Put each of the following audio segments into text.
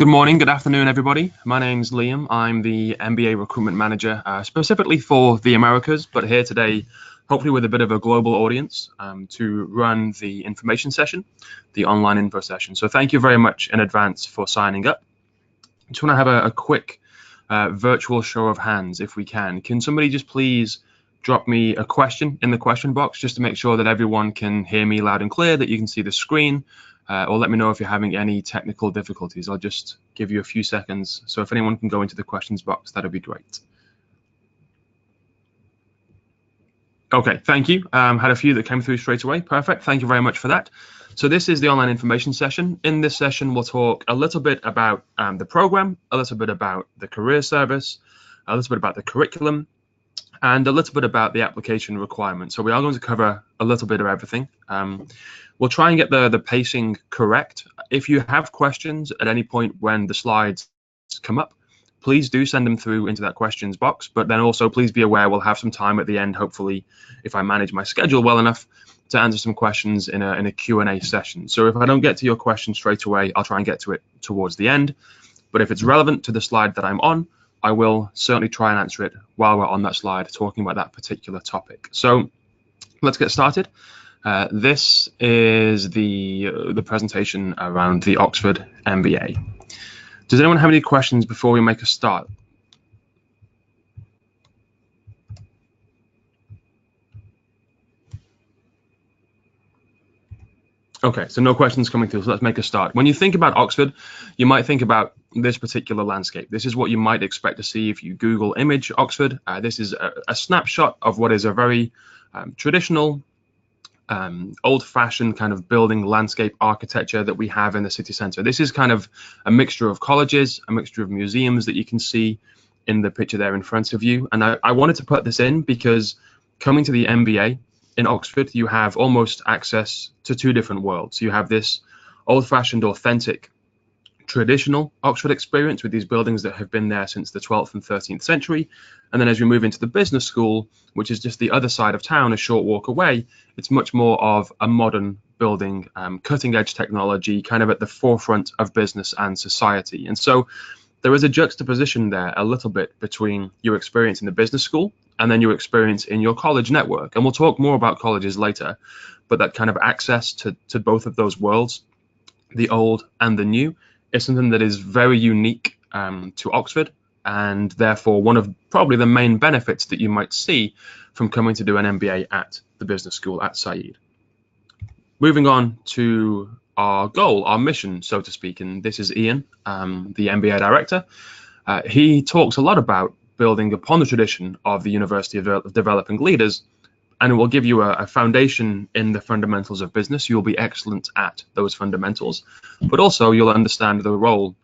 Good morning, good afternoon, everybody. My name's Liam. I'm the MBA recruitment manager, specifically for the Americas, but here today, hopefully with a bit of a global audience, to run the information session, the online info session. So thank you very much in advance for signing up. I just want to have a quick virtual show of hands, if we can. Can somebody just please drop me a question in the question box, just to make sure that everyone can hear me loud and clear, that you can see the screen. Or let me know if you're having any technical difficulties. I'll just give you a few seconds. So if anyone can go into the questions box, that'd be great. Okay, thank you. Had a few that came through straight away. Perfect. Thank you very much for that. So this is the online information session. In this session, we'll talk a little bit about the program, a little bit about the career service, a little bit about the curriculum, and a little bit about the application requirements. So we are going to cover a little bit of everything. We'll try and get the pacing correct. If you have questions at any point when the slides come up, please do send them through into that questions box. But then also please be aware we'll have some time at the end, hopefully, if I manage my schedule well enough, to answer some questions in a Q&A session. So if I don't get to your question straight away, I'll try and get to it towards the end. But if it's relevant to the slide that I'm on, I will certainly try and answer it while we're on that slide talking about that particular topic. So let's get started. This is the presentation around the Oxford MBA. Does anyone have any questions before we make a start? Okay, so no questions coming through, so let's make a start. When you think about Oxford, you might think about this particular landscape. This is what you might expect to see if you Google image Oxford. This is a snapshot of what is a very traditional, old-fashioned kind of building landscape architecture that we have in the city centre. This is kind of a mixture of colleges, a mixture of museums that you can see in the picture there in front of you. And I wanted to put this in because coming to the MBA in Oxford, you have almost access to two different worlds. You have this old-fashioned, authentic, traditional Oxford experience with these buildings that have been there since the 12th and 13th century. And then as we move into the business school, which is just the other side of town, a short walk away, it's much more of a modern building, cutting edge technology, kind of at the forefront of business and society. And so there is a juxtaposition there a little bit between your experience in the business school and then your experience in your college network. And we'll talk more about colleges later, but that kind of access to both of those worlds, the old and the new, is something that is very unique to Oxford, and therefore one of probably the main benefits that you might see from coming to do an MBA at the business school at Said. Moving on to our goal, our mission, so to speak, and this is Ian, the MBA director. He talks a lot about building upon the tradition of the University of Developing Leaders, and it will give you a foundation in the fundamentals of business. You'll be excellent at those fundamentals, but also you'll understand the role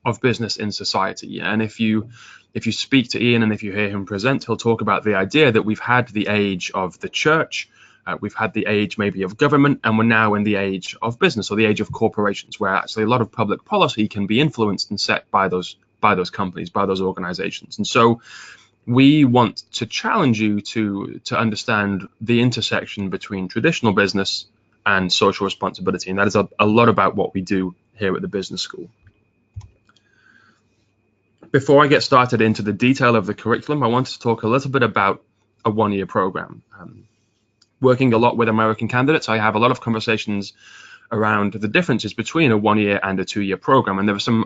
of business in society. And if you speak to Ian and if you hear him present, he'll talk about the idea that we've had the age of the church, we've had the age maybe of government, and we're now in the age of business, or the age of corporations, where actually a lot of public policy can be influenced and set by those companies, by those organizations. And so we want to challenge you to understand the intersection between traditional business and social responsibility. And that is a lot about what we do here at the business school. Before I get started into the detail of the curriculum, I wanted to talk a little bit about a one-year program. Working a lot with American candidates, I have a lot of conversations around the differences between a one-year and a two-year program. And there are some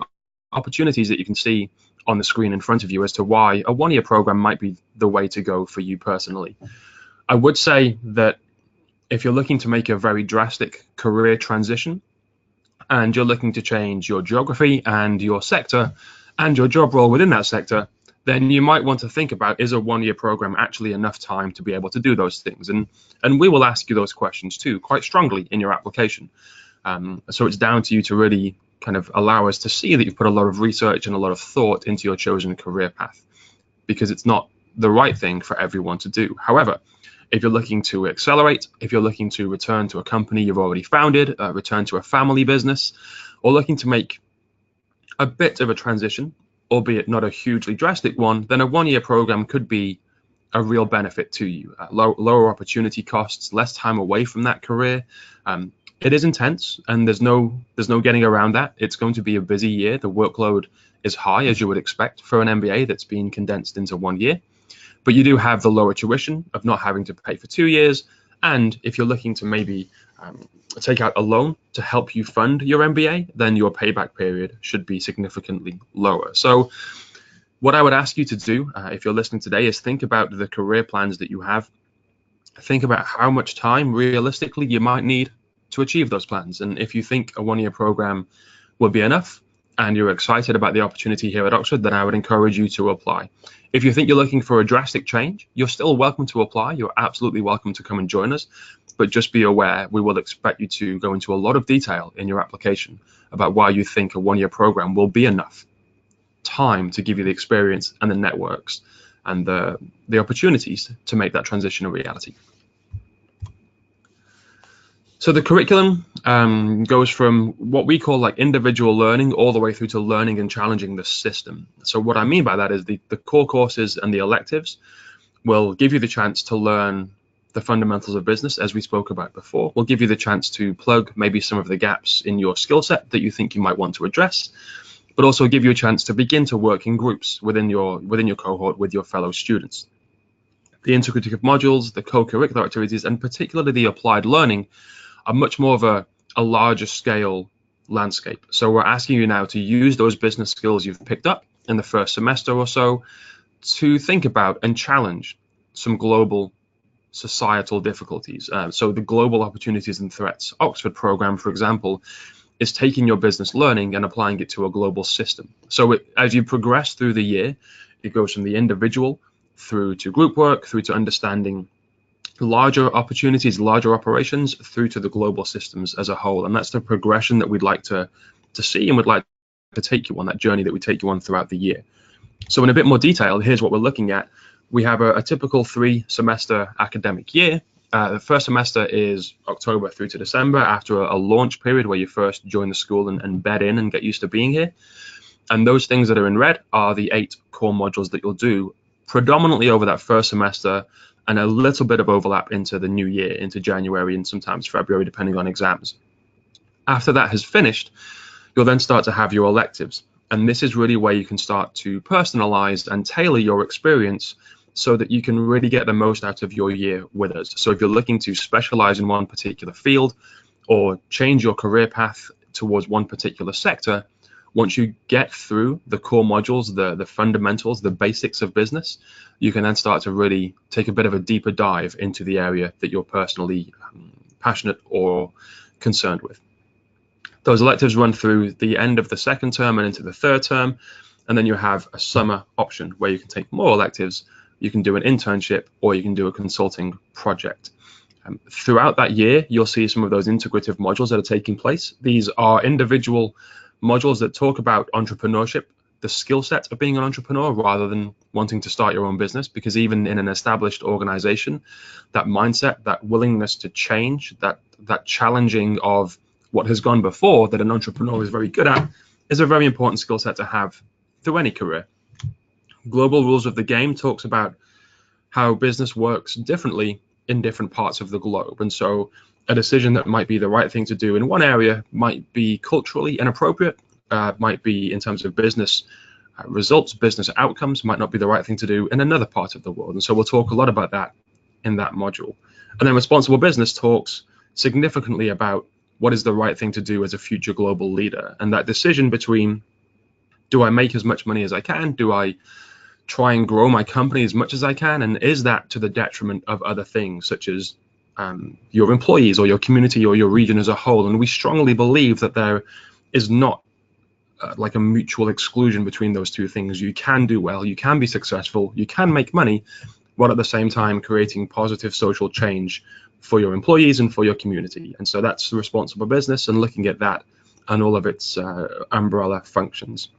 opportunities that you can see on the screen in front of you as to why a one-year program might be the way to go for you personally. I would say that if you're looking to make a very drastic career transition and you're looking to change your geography and your sector and your job role within that sector, then you might want to think about, is a one-year program actually enough time to be able to do those things? And we will ask you those questions too, quite strongly in your application. So it's down to you to really kind of allow us to see that you've put a lot of research and a lot of thought into your chosen career path, because it's not the right thing for everyone to do. However, if you're looking to accelerate, if you're looking to return to a company you've already founded, return to a family business, or looking to make a bit of a transition, albeit not a hugely drastic one, then a one-year program could be a real benefit to you. Lower opportunity costs, less time away from that career. It is intense, and there's no getting around that. It's going to be a busy year. The workload is high, as you would expect for an MBA that's been condensed into 1 year. But you do have the lower tuition of not having to pay for 2 years. And if you're looking to maybe take out a loan to help you fund your MBA, then your payback period should be significantly lower. So what I would ask you to do, if you're listening today, is think about the career plans that you have. Think about how much time realistically you might need to achieve those plans. And if you think a 1-year program will be enough and you're excited about the opportunity here at Oxford, then I would encourage you to apply. If you think you're looking for a drastic change, you're still welcome to apply. You're absolutely welcome to come and join us. But just be aware, we will expect you to go into a lot of detail in your application about why you think a 1-year program will be enough time to give you the experience and the networks and the opportunities to make that transition a reality. So the curriculum goes from what we call like individual learning all the way through to learning and challenging the system. So what I mean by that is the core courses and the electives will give you the chance to learn the fundamentals of business, as we spoke about before. We'll give you the chance to plug maybe some of the gaps in your skill set that you think you might want to address, but also give you a chance to begin to work in groups within your cohort with your fellow students. The integrative modules, the co-curricular activities, and particularly the applied learning are much more of a larger scale landscape. So we're asking you now to use those business skills you've picked up in the first semester or so to think about and challenge some global societal difficulties. So the global opportunities and threats Oxford program, for example, is taking your business learning and applying it to a global system. So as you progress through the year, it goes from the individual through to group work, through to understanding larger opportunities, larger operations, through to the global systems as a whole. And that's the progression that we'd like to see and would like to take you on, that journey that we take you on throughout the year. So in a bit more detail, here's what we're looking at. We have a typical 3-semester academic year. The first semester is October through to December, after a launch period where you first join the school and bed in and get used to being here. And those things that are in red are the 8 core modules that you'll do predominantly over that first semester, and a little bit of overlap into the new year, into January and sometimes February, depending on exams. After that has finished, you'll then start to have your electives. And this is really where you can start to personalize and tailor your experience so that you can really get the most out of your year with us. So if you're looking to specialize in one particular field or change your career path towards one particular sector, once you get through the core modules, the fundamentals, the basics of business, you can then start to really take a bit of a deeper dive into the area that you're personally passionate or concerned with. Those electives run through the end of the second term and into the third term, and then you have a summer option where you can take more electives. You can do an internship or you can do a consulting project. Throughout that year, you'll see some of those integrative modules that are taking place. These are individual modules that talk about entrepreneurship, the skill set of being an entrepreneur rather than wanting to start your own business, because even in an established organization, that mindset, that willingness to change, that challenging of what has gone before that an entrepreneur is very good at is a very important skill set to have through any career. Global Rules of the Game talks about how business works differently in different parts of the globe. And so a decision that might be the right thing to do in one area might be culturally inappropriate, might be in terms of business results, business outcomes, might not be the right thing to do in another part of the world. And so we'll talk a lot about that in that module. And then Responsible Business talks significantly about what is the right thing to do as a future global leader. And that decision between, do I make as much money as I can? Do I try and grow my company as much as I can? And is that to the detriment of other things, such as your employees or your community or your region as a whole? And we strongly believe that there is not like a mutual exclusion between those two things. You can do well, you can be successful, you can make money, while at the same time creating positive social change for your employees and for your community. And so that's responsible business and looking at that and all of its umbrella functions.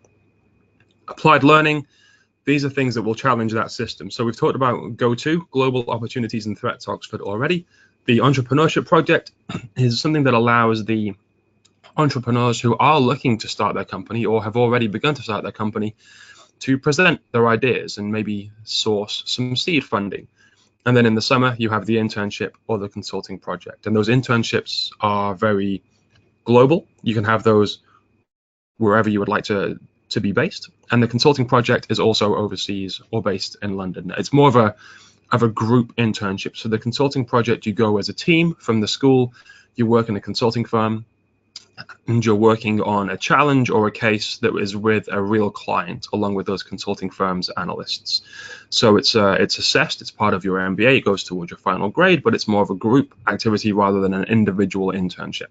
Applied learning, these are things that will challenge that system. So we've talked about GO2, Global Opportunities and Threats Oxford already. The entrepreneurship project is something that allows the entrepreneurs who are looking to start their company or have already begun to start their company to present their ideas and maybe source some seed funding. And then in the summer, you have the internship or the consulting project. And those internships are very global. You can have those wherever you would like to be based. And the consulting project is also overseas or based in London. It's more of a group internship. So the consulting project, you go as a team from the school, you work in a consulting firm, and you're working on a challenge or a case that is with a real client along with those consulting firms analysts. So it's assessed, it's part of your MBA, it goes towards your final grade, but it's more of a group activity rather than an individual internship.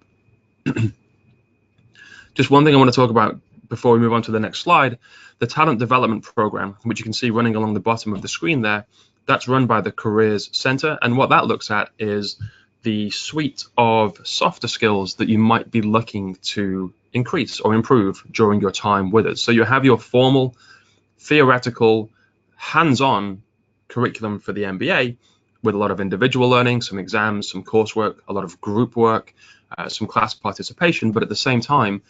Just one thing I want to talk about before we move on to the next slide, the talent development program, which you can see running along the bottom of the screen there, that's run by the Careers Center. And what that looks at is the suite of softer skills that you might be looking to increase or improve during your time with us. So you have your formal, theoretical, hands-on curriculum for the MBA with a lot of individual learning, some exams, some coursework, a lot of group work, some class participation, but at the same time,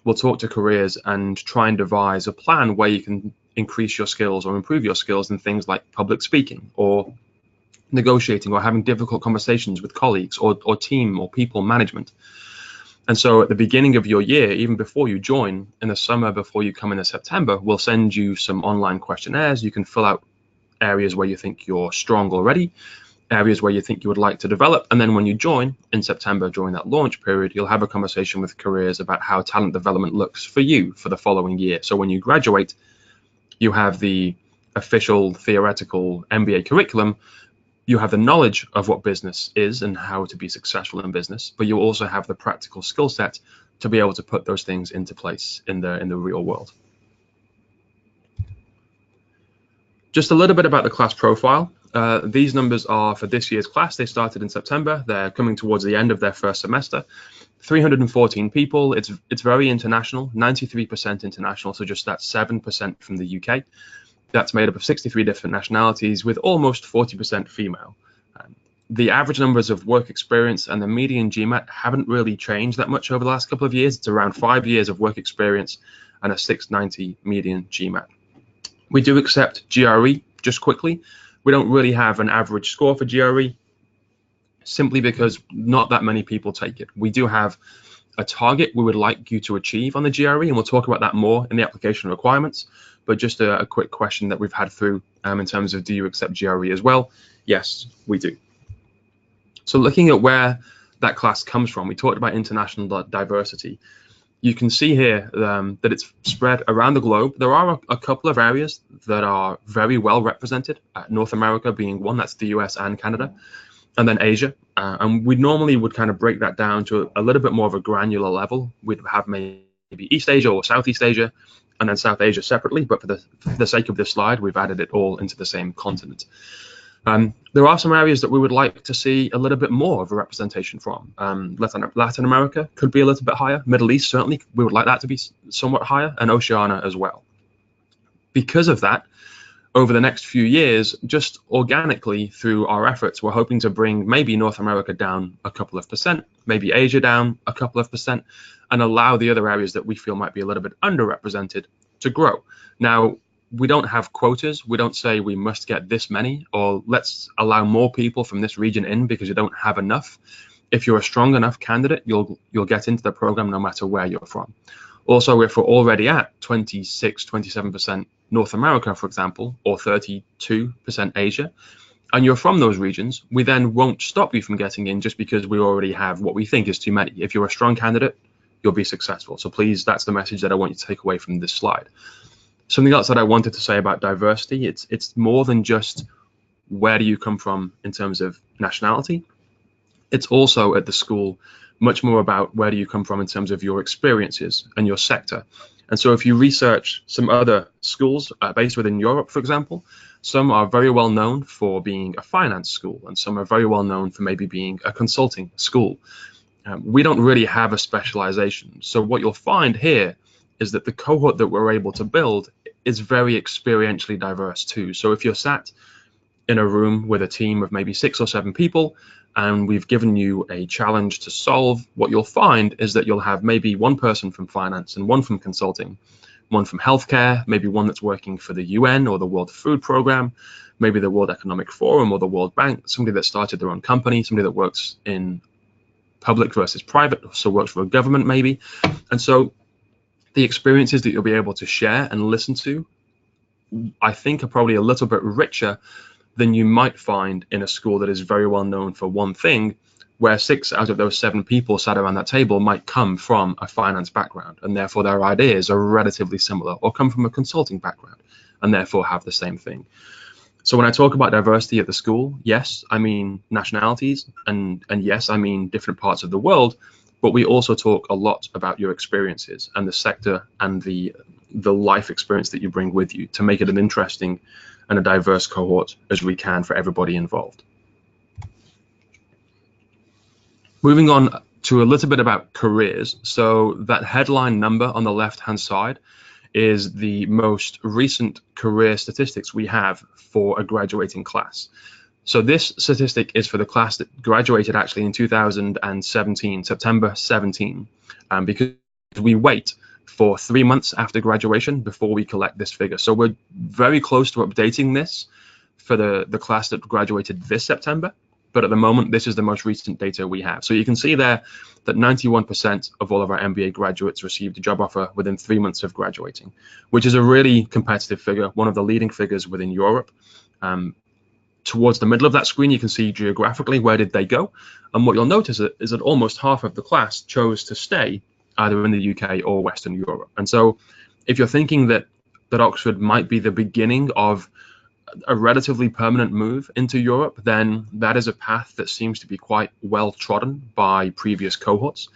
we'll talk to careers and try and devise a plan where you can increase your skills or improve your skills in things like public speaking or negotiating or having difficult conversations with colleagues or team or people management. And so at the beginning of your year, even before you join in the summer, before you come in September, we'll send you some online questionnaires. You can fill out areas where you think you're strong already, areas where you think you would like to develop. And then when you join in September during that launch period, you'll have a conversation with careers about how talent development looks for you for the following year. So when you graduate, you have the official theoretical MBA curriculum. You have the knowledge of what business is and how to be successful in business, but you also have the practical skill set to be able to put those things into place in the real world. Just a little bit about the class profile. These numbers are for this year's class. They started in September. They're coming towards the end of their first semester. 314 people. It's very international, 93% international, so just that's 7% from the UK. That's made up of 63 different nationalities with almost 40% female. The average numbers of work experience and the median GMAT haven't really changed that much over the last couple of years. It's around 5 years of work experience and a 690 median GMAT. We do accept GRE, just quickly. We don't really have an average score for GRE, simply because not that many people take it. We do have a target we would like you to achieve on the GRE, and we'll talk about that more in the application requirements. But just a quick question that we've had through in terms of, do you accept GRE as well? Yes, we do. So looking at where that class comes from, we talked about international diversity. You can see here that it's spread around the globe. There are a couple of areas that are very well represented, North America being one, that's the US and Canada, and then Asia. And we normally would kind of break that down to a little bit more of a granular level. We'd have maybe East Asia or Southeast Asia, and then South Asia separately, but for the sake of this slide, we've added it all into the same continent. There are some areas that we would like to see a little bit more of a representation from. Latin America could be a little bit higher. Middle East, certainly, we would like that to be somewhat higher, and Oceania as well. Because of that, over the next few years, just organically through our efforts, we're hoping to bring maybe North America down a couple of percent, maybe Asia down a couple of percent, and allow the other areas that we feel might be a little bit underrepresented to grow. Now, we don't have quotas. We don't say we must get this many, or let's allow more people from this region in because you don't have enough. If you're a strong enough candidate, you'll get into the program no matter where you're from. Also, if we're already at 26, 27% North America, for example, or 32% Asia, and you're from those regions, we then won't stop you from getting in just because we already have what we think is too many. If you're a strong candidate, you'll be successful. So please, that's the message that I want you to take away from this slide. Something else that I wanted to say about diversity, it's more than just where do you come from in terms of nationality. It's also at the school much more about where do you come from in terms of your experiences and your sector. And so if you research some other schools based within Europe, for example, some are very well known for being a finance school, and some are very well known for maybe being a consulting school. We don't really have a specialization. So what you'll find here is that the cohort that we're able to build is very experientially diverse too. So if you're sat in a room with a team of maybe 6 or 7 people, and we've given you a challenge to solve, what you'll find is that you'll have maybe one person from finance and one from consulting, one from healthcare, maybe one that's working for the UN or the World Food Program, maybe the World Economic Forum or the World Bank, somebody that started their own company, somebody that works in public versus private, so works for a government maybe. And so the experiences that you'll be able to share and listen to, I think, are probably a little bit richer than you might find in a school that is very well known for one thing, where 6 out of those 7 people sat around that table might come from a finance background, and therefore their ideas are relatively similar, or come from a consulting background and therefore have the same thing. So when I talk about diversity at the school, yes, I mean nationalities, and yes, I mean different parts of the world, but we also talk a lot about your experiences and the sector and the life experience that you bring with you to make it an interesting and a diverse cohort as we can for everybody involved. Moving on to a little bit about careers. So that headline number on the left-hand side is the most recent career statistics we have for a graduating class. So this statistic is for the class that graduated actually in 2017, September 17, because we wait for 3 months after graduation before we collect this figure. So we're very close to updating this for the class that graduated this September. But at the moment, this is the most recent data we have. So you can see there that 91% of all of our MBA graduates received a job offer within 3 months of graduating, which is a really competitive figure, one of the leading figures within Europe. Towards the middle of that screen, you can see geographically where did they go. And what you'll notice is that almost half of the class chose to stay either in the UK or Western Europe. And so if you're thinking that Oxford might be the beginning of a relatively permanent move into Europe, then that is a path that seems to be quite well trodden by previous cohorts.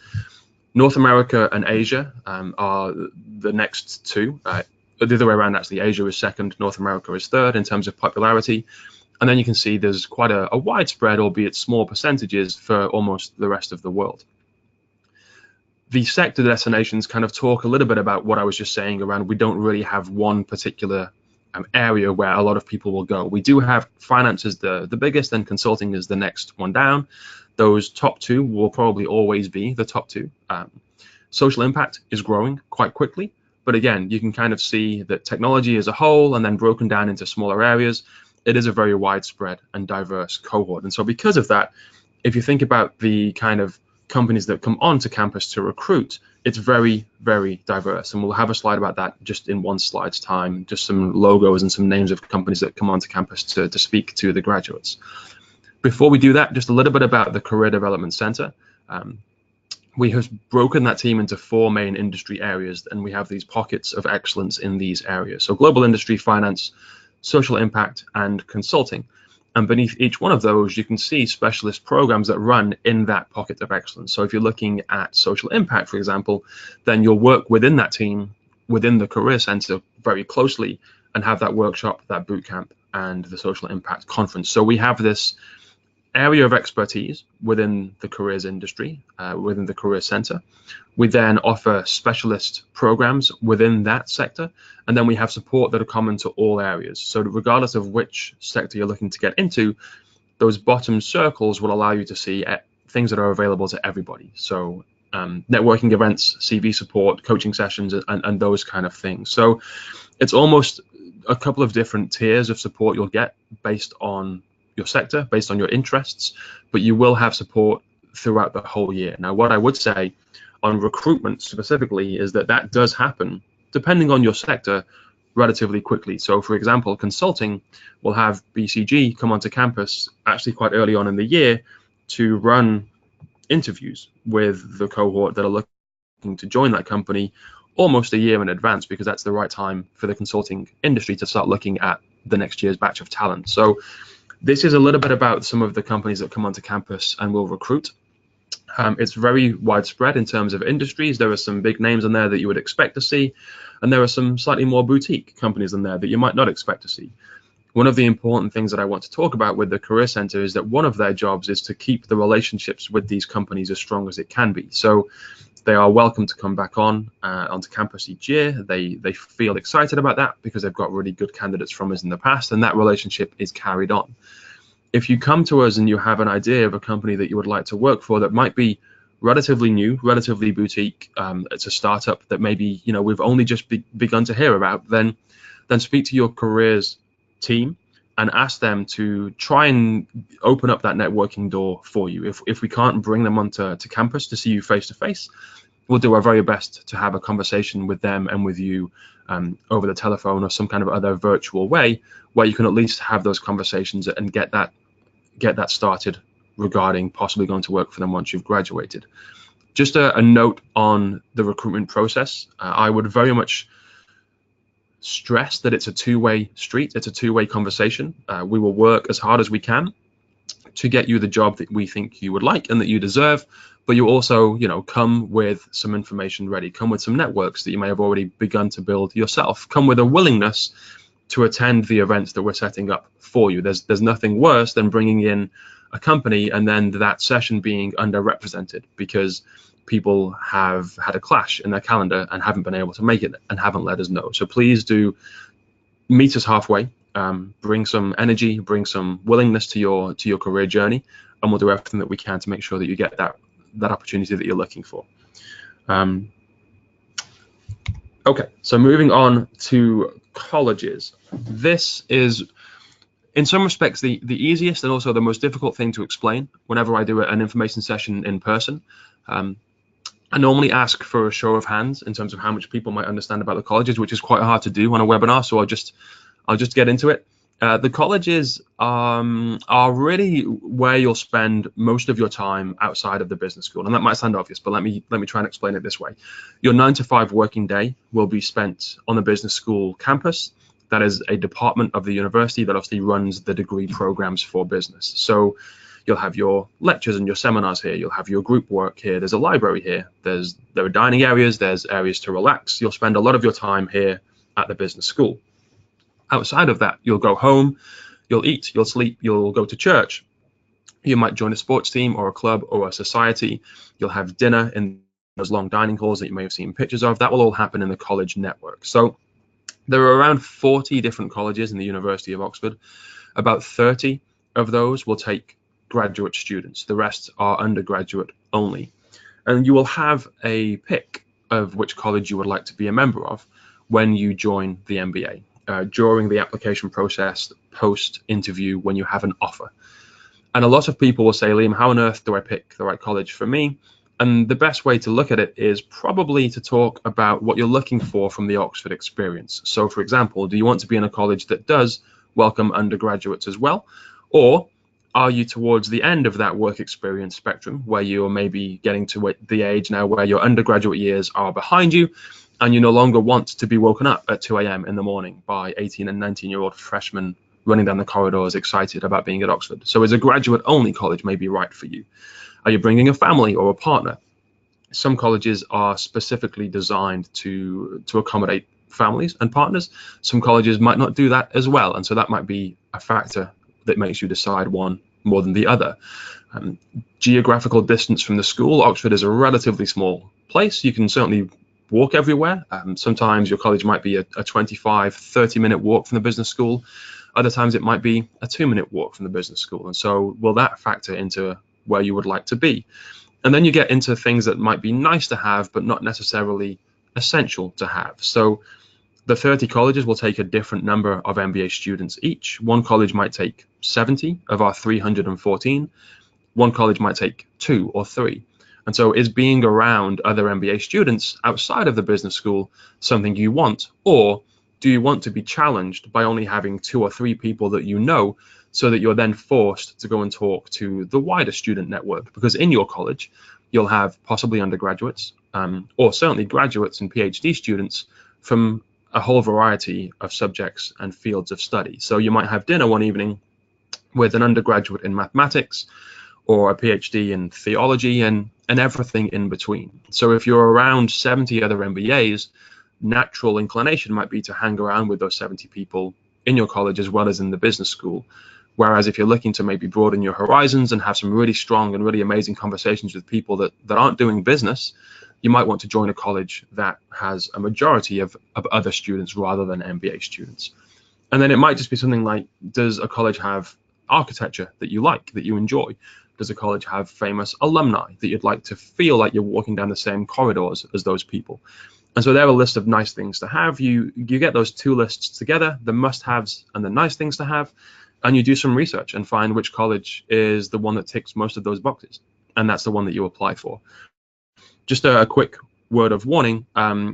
North America and Asia are the next two. The other way around, actually, Asia is second, North America is third in terms of popularity. And then you can see there's quite a widespread, albeit small percentages for almost the rest of the world. The sector destinations kind of talk a little bit about what I was just saying around we don't really have one particular area where a lot of people will go. We do have finance as the biggest, and consulting is the next one down. Those top two will probably always be the top two. Social impact is growing quite quickly, but again, you can kind of see that technology as a whole and then broken down into smaller areas, it is a very widespread and diverse cohort. And so because of that, if you think about the kind of companies that come onto campus to recruit, it's very, very diverse. And we'll have a slide about that just in one slide's time, just some logos and some names of companies that come onto campus to speak to the graduates. Before we do that, just a little bit about the Career Development Center. We have broken that team into 4 main industry areas, and we have these pockets of excellence in these areas. So global industry, finance, social impact, and consulting. And beneath each one of those, you can see specialist programs that run in that pocket of excellence. So if you're looking at social impact, for example, then you'll work within that team, within the Career Center very closely, and have that workshop, that boot camp, and the social impact conference. So we have this area of expertise within the careers industry, within the Career Center. We then offer specialist programs within that sector, and then we have support that are common to all areas. So regardless of which sector you're looking to get into, those bottom circles will allow you to see things that are available to everybody. So networking events, CV support, coaching sessions, and those kind of things. So it's almost a couple of different tiers of support you'll get based on your sector, based on your interests, but you will have support throughout the whole year. Now, what I would say on recruitment specifically is that does happen, depending on your sector, relatively quickly. So for example, consulting will have BCG come onto campus actually quite early on in the year to run interviews with the cohort that are looking to join that company almost a year in advance, because that's the right time for the consulting industry to start looking at the next year's batch of talent. So this is a little bit about some of the companies that come onto campus and will recruit. It's very widespread in terms of industries. There are some big names in there that you would expect to see, and there are some slightly more boutique companies in there that you might not expect to see. One of the important things that I want to talk about with the Career Center is that one of their jobs is to keep the relationships with these companies as strong as it can be. So they are welcome to come back onto campus each year. They feel excited about that because they've got really good candidates from us in the past, and that relationship is carried on. If you come to us and you have an idea of a company that you would like to work for that might be relatively new, relatively boutique, it's a startup that maybe we've only just begun to hear about, then speak to your careers team and ask them to try and open up that networking door for you. If we can't bring them onto campus to see you face to face, we'll do our very best to have a conversation with them and with you over the telephone or some kind of other virtual way where you can at least have those conversations and get that started regarding possibly going to work for them once you've graduated. Just a note on the recruitment process. I would very much stress that it's a two-way street. It's a two-way conversation. We will work as hard as we can to get you the job that we think you would like and that you deserve, but you also, come with some information ready, come with some networks that you may have already begun to build yourself, come with a willingness to attend the events that we're setting up for you. There's nothing worse than bringing in a company and then that session being underrepresented because people have had a clash in their calendar and haven't been able to make it and haven't let us know. So please do meet us halfway, bring some energy, bring some willingness to your career journey, and we'll do everything that we can to make sure that you get that opportunity that you're looking for. Okay, so moving on to colleges. This is, in some respects, the easiest and also the most difficult thing to explain whenever I do an information session in person. I normally ask for a show of hands in terms of how much people might understand about the colleges, which is quite hard to do on a webinar, so I'll just get into it. The colleges are really where you'll spend most of your time outside of the business school, and that might sound obvious, but let me try and explain it this way. Your 9 to 5 working day will be spent on the business school campus. That is a department of the university that obviously runs the degree programs for business. So you'll have your lectures and your seminars here. You'll have your group work here. There's a library here. There are dining areas. There's areas to relax. You'll spend a lot of your time here at the business school. Outside of that, you'll go home, you'll eat, you'll sleep, you'll go to church. You might join a sports team or a club or a society. You'll have dinner in those long dining halls that you may have seen pictures of. That will all happen in the college network. So there are around 40 different colleges in the University of Oxford. About 30 of those will take graduate students. The rest are undergraduate only. And you will have a pick of which college you would like to be a member of when you join the MBA. During the application process, post-interview, when you have an offer. And a lot of people will say, Liam, how on earth do I pick the right college for me? And the best way to look at it is probably to talk about what you're looking for from the Oxford experience. So, for example, do you want to be in a college that does welcome undergraduates as well? Or are you towards the end of that work experience spectrum where you're maybe getting to the age now where your undergraduate years are behind you and you no longer want to be woken up at 2 a.m. in the morning by 18 and 19-year-old freshmen running down the corridors excited about being at Oxford? So is a graduate-only college maybe right for you? Are you bringing a family or a partner? Some colleges are specifically designed to accommodate families and partners. Some colleges might not do that as well, and so that might be a factor that makes you decide one more than the other. Geographical distance from the school. Oxford is a relatively small place. You can certainly walk everywhere. Sometimes your college might be a 25, 30-minute walk from the business school. Other times it might be a 2-minute walk from the business school. And so will that factor into where you would like to be? And then you get into things that might be nice to have, but not necessarily essential to have. So the 30 colleges will take a different number of MBA students each. One college might take 70 of our 314. One college might take 2 or 3. And so is being around other MBA students outside of the business school something you want? Or do you want to be challenged by only having 2 or 3 people that you know, so that you're then forced to go and talk to the wider student network? Because in your college, you'll have possibly undergraduates or certainly graduates and PhD students from a whole variety of subjects and fields of study. So you might have dinner one evening with an undergraduate in mathematics or a PhD in theology and everything in between. So if you're around 70 other MBAs, natural inclination might be to hang around with those 70 people in your college as well as in the business school. Whereas if you're looking to maybe broaden your horizons and have some really strong and really amazing conversations with people that aren't doing business, you might want to join a college that has a majority of other students rather than MBA students. And then it might just be something like, does a college have architecture that you like, that you enjoy? Does a college have famous alumni that you'd like to feel like you're walking down the same corridors as those people? And so they're a list of nice things to have. You get those two lists together, the must-haves and the nice things to have, and you do some research and find which college is the one that ticks most of those boxes, and that's the one that you apply for. Just a quick word of warning,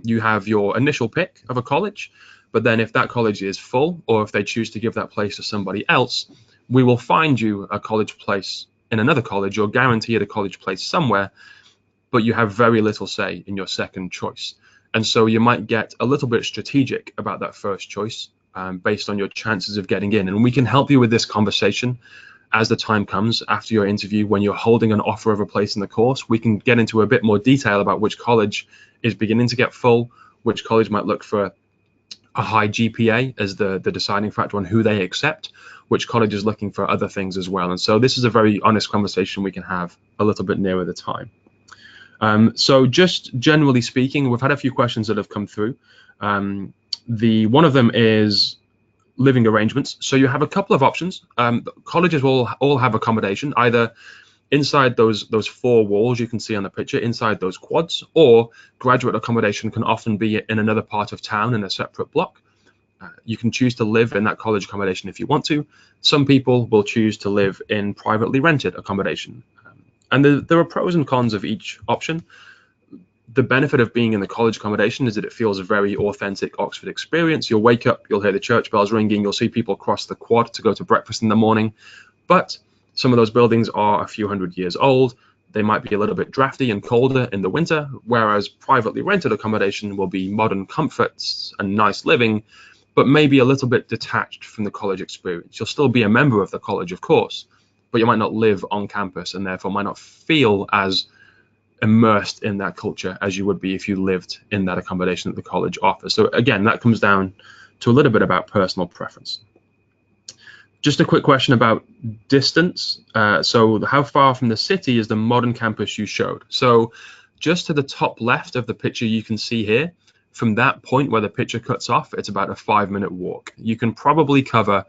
you have your initial pick of a college, but then if that college is full, or if they choose to give that place to somebody else, we will find you a college place in another college, or guaranteed a college place somewhere, but you have very little say in your second choice. And so you might get a little bit strategic about that first choice based on your chances of getting in. And we can help you with this conversation as the time comes after your interview. When you're holding an offer of a place in the course, we can get into a bit more detail about which college is beginning to get full, which college might look for a high GPA as the deciding factor on who they accept, which college is looking for other things as well. And so this is a very honest conversation we can have a little bit nearer the time. So just generally speaking, we've had a few questions that have come through. One of them is living arrangements. So you have a couple of options. Colleges will all have accommodation, either inside those four walls you can see on the picture, inside those quads, or graduate accommodation can often be in another part of town in a separate block. You can choose to live in that college accommodation if you want to. Some people will choose to live in privately rented accommodation. And there are pros and cons of each option. The benefit of being in the college accommodation is that it feels a very authentic Oxford experience. You'll wake up, you'll hear the church bells ringing, you'll see people cross the quad to go to breakfast in the morning. But some of those buildings are a few hundred years old. They might be a little bit drafty and colder in the winter, whereas privately rented accommodation will be modern comforts and nice living, but maybe a little bit detached from the college experience. You'll still be a member of the college, of course, but you might not live on campus and therefore might not feel as immersed in that culture as you would be if you lived in that accommodation that the college offers. So again, that comes down to a little bit about personal preference. Just a quick question about distance. So how far from the city is the modern campus you showed? So just to the top left of the picture you can see here, from that point where the picture cuts off, it's about a 5-minute walk. You can probably cover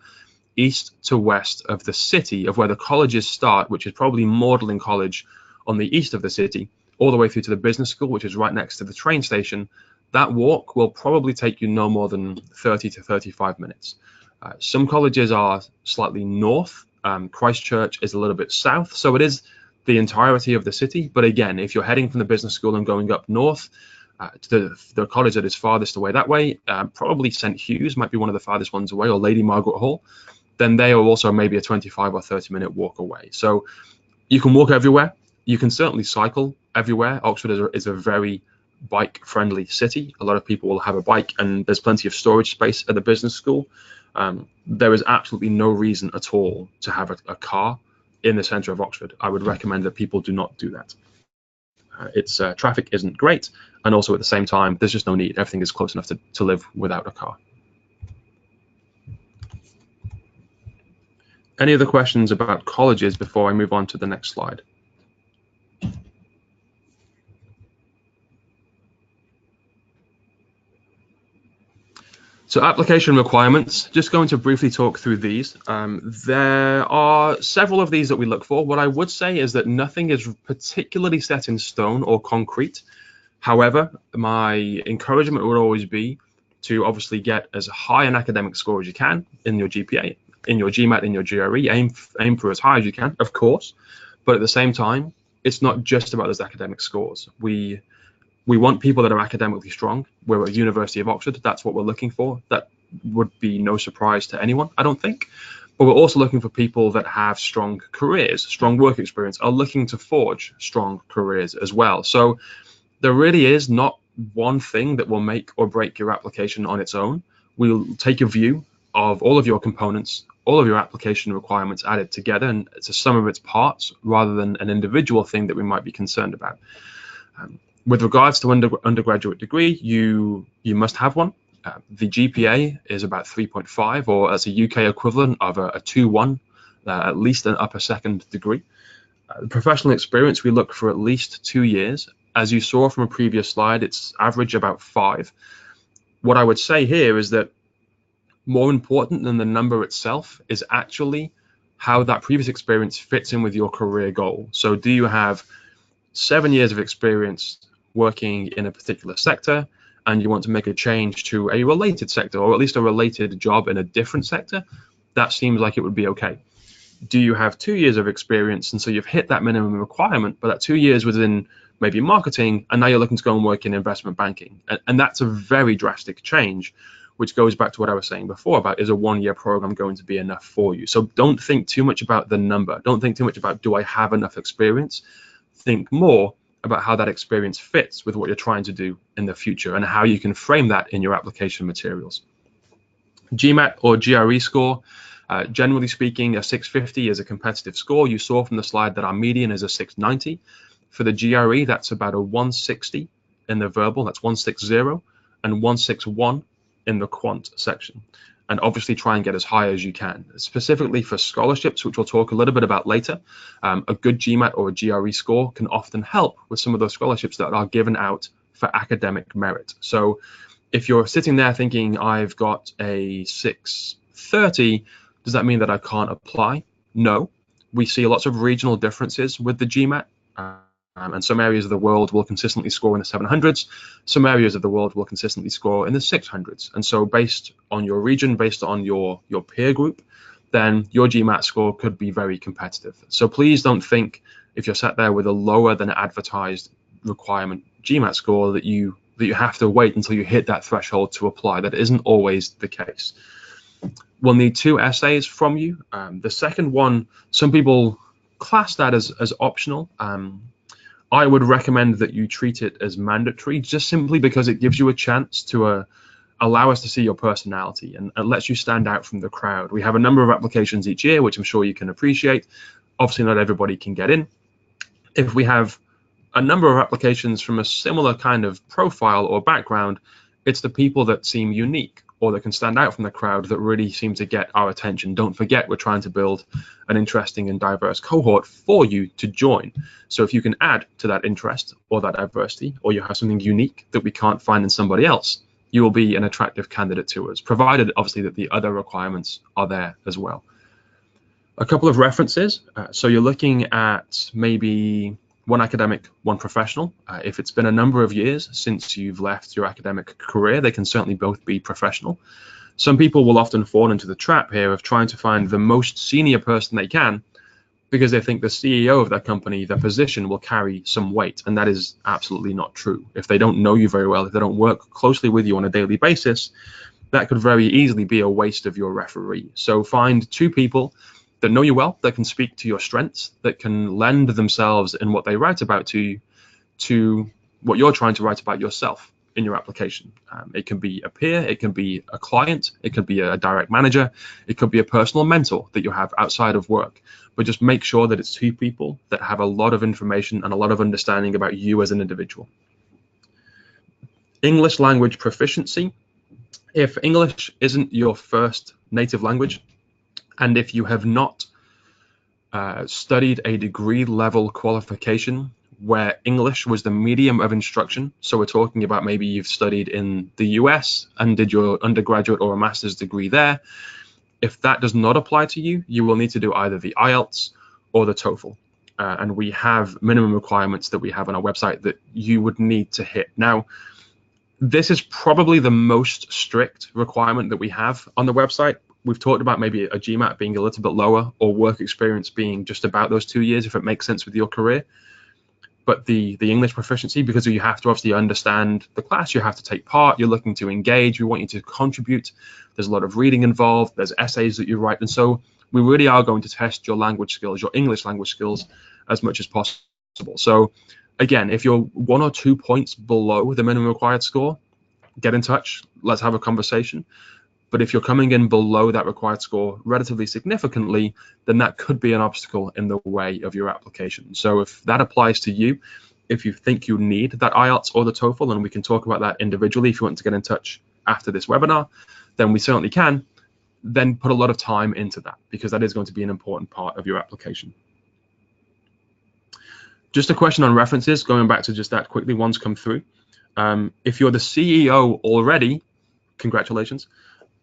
east to west of the city of where the colleges start, which is probably Magdalen College on the east of the city, all the way through to the business school, which is right next to the train station. That walk will probably take you no more than 30 to 35 minutes. Some colleges are slightly north. Christchurch is a little bit south, so it is the entirety of the city. But again, if you're heading from the business school and going up north to the college that is farthest away that way, probably St. Hugh's might be one of the farthest ones away, or Lady Margaret Hall, then they are also maybe a 25 or 30-minute walk away. So you can walk everywhere. You can certainly cycle everywhere. Oxford is a very bike-friendly city. A lot of people will have a bike, and there's plenty of storage space at the business school. There is absolutely no reason at all to have a car in the center of Oxford. I would recommend that people do not do that. Traffic isn't great, and also at the same time, there's just no need. Everything is close enough to live without a car. Any other questions about colleges before I move on to the next slide? So application requirements, just going to briefly talk through these. There are several of these that we look for. What I would say is that nothing is particularly set in stone or concrete. However, my encouragement would always be to obviously get as high an academic score as you can in your GPA, in your GMAT, in your GRE. Aim for as high as you can, of course. But at the same time, it's not just about those academic scores. We want people that are academically strong. We're at University of Oxford. That's what we're looking for. That would be no surprise to anyone, I don't think. But we're also looking for people that have strong careers, strong work experience, are looking to forge strong careers as well. So there really is not one thing that will make or break your application on its own. We'll take a view of all of your components, all of your application requirements added together, and it's a sum of its parts rather than an individual thing that we might be concerned about. With regards to undergraduate degree, you must have one. The GPA is about 3.5, or as a UK equivalent of a 2-1, at least an upper second degree. Professional experience, we look for at least 2 years. As you saw from a previous slide, it's average about 5. What I would say here is that more important than the number itself is actually how that previous experience fits in with your career goal. So do you have 7 years of experience working in a particular sector and you want to make a change to a related sector, or at least a related job in a different sector? That seems like it would be okay. Do you have 2 years of experience, and so you've hit that minimum requirement, but that 2 years was in maybe marketing, and now you're looking to go and work in investment banking? And that's a very drastic change, which goes back to what I was saying before about, is a 1-year program going to be enough for you? So don't think too much about the number. Don't think too much about, do I have enough experience? Think more about how that experience fits with what you're trying to do in the future and how you can frame that in your application materials. GMAT or GRE score, generally speaking, a 650 is a competitive score. You saw from the slide that our median is a 690. For the GRE, that's about a 160 in the verbal, that's 160, and 161 in the quant section. And obviously try and get as high as you can. Specifically for scholarships, which we'll talk a little bit about later, a good GMAT or a GRE score can often help with some of those scholarships that are given out for academic merit. So if you're sitting there thinking, I've got a 630, does that mean that I can't apply? No. We see lots of regional differences with the GMAT. And some areas of the world will consistently score in the 700s. Some areas of the world will consistently score in the 600s. And so based on your region, based on your peer group, then your GMAT score could be very competitive. So please don't think, if you're sat there with a lower than advertised requirement GMAT score, that you have to wait until you hit that threshold to apply. That isn't always the case. We'll need 2 essays from you. The second one, some people class that as optional. I would recommend that you treat it as mandatory, just simply because it gives you a chance to allow us to see your personality and lets you stand out from the crowd. We have a number of applications each year, which I'm sure you can appreciate. Obviously, not everybody can get in. If we have a number of applications from a similar kind of profile or background, it's the people that seem unique or that can stand out from the crowd that really seem to get our attention. Don't forget, we're trying to build an interesting and diverse cohort for you to join. So if you can add to that interest or that diversity, or you have something unique that we can't find in somebody else, you will be an attractive candidate to us, provided obviously that the other requirements are there as well. A couple of references. So you're looking at maybe 1 academic, 1 professional. If it's been a number of years since you've left your academic career, they can certainly both be professional. Some people will often fall into the trap here of trying to find the most senior person they can because they think the CEO of that company, their position, will carry some weight, and that is absolutely not true. If they don't know you very well, if they don't work closely with you on a daily basis, that could very easily be a waste of your referee. So find 2 people that know you well, that can speak to your strengths, that can lend themselves in what they write about to what you're trying to write about yourself in your application. It can be a peer, it can be a client, it could be a direct manager, it could be a personal mentor that you have outside of work. But just make sure that it's 2 people that have a lot of information and a lot of understanding about you as an individual. English language proficiency. If English isn't your first native language, and if you have not studied a degree level qualification where English was the medium of instruction, so we're talking about maybe you've studied in the US and did your undergraduate or a master's degree there, if that does not apply to you, you will need to do either the IELTS or the TOEFL. And we have minimum requirements that we have on our website that you would need to hit. Now, this is probably the most strict requirement that we have on the website. We've talked about maybe a GMAT being a little bit lower or work experience being just about those 2 years if it makes sense with your career. But the English proficiency, because you have to obviously understand the class, you have to take part, you're looking to engage, we want you to contribute. There's a lot of reading involved, there's essays that you write. And so we really are going to test your language skills, your English language skills, as much as possible. So again, if you're 1 or 2 points below the minimum required score, get in touch, let's have a conversation. But if you're coming in below that required score relatively significantly, then that could be an obstacle in the way of your application. So if that applies to you, if you think you need that IELTS or the TOEFL, and we can talk about that individually if you want to get in touch after this webinar, then we certainly can, then put a lot of time into that, because that is going to be an important part of your application. Just a question on references, going back to just that quickly, one's come through. If you're the CEO already, congratulations.